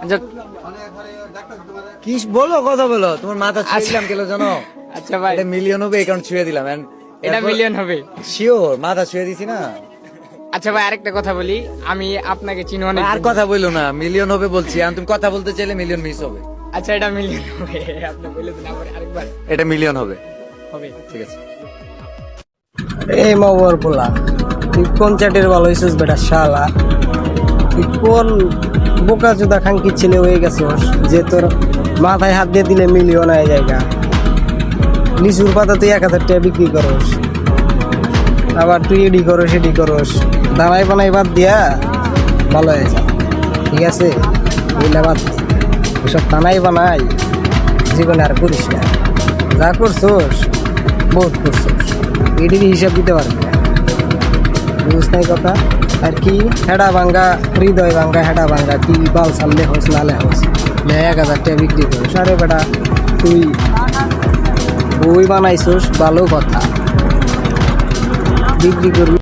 আচ্ছা কি বলো, কথা বলো, তোমার মাথা ছুঁয়ে দিলাম কেন জানো? আচ্ছা ভাই, এটা মিলিয়ন হবে এই কারণ ছুঁয়ে দিলাম। এটা মিলিয়ন হবে শিওর, মাথা ছুঁয়ে দিছি না। আচ্ছা ভাই, আরেকটা কথা বলি, আমি আপনাকে চিনি অনেক। আর কথা বললো না, মিলিয়ন হবে বলছি। আর তুমি কথা বলতে চাইলে মিলিয়ন মিস হবে। আচ্ছা, এটা মিলিয়ন হবে, আপনি বলে দিন আরেকবার। এটা মিলিয়ন হবে। হবে, ঠিক আছে। এই মাওয়ার পোলা, তুই কোন চ্যাটের ভালো হয়েছিস বেটা শালা? তুই কোন বোকা চোদা খাঙ্কি ছেলে হয়ে গেছিস যে তোর মাথায় হাত দিয়ে দিলে মিলিয়ন হয়ে জায়গা? লিচুর পাতা তুই 1000 টাকা বিক্রি করস, আবার তুই এডি করস এডি করস, দাঁড়াই বানাই বাদ দিয়া ভালো হয়ে যা, ঠিক আছে? এগুলা বাদ দে, এসব টানাই বানাই জীবনে আর করিস না। যা করছোস বহুত করছোস, এটির হিসাব দিতে পারবি না, বুঝ নাই কথা? আর কি হেডা ভাঙ্গা, হৃদয় ভাঙ্গা, হেডা ভাঙ্গা, কি বাল সামলে হোস না লে হোস, 1000 টাকা বিক্রি করিস? আরে বেটা, তুই বই বানাইছোস ভালো কথা, বিক্রি করবি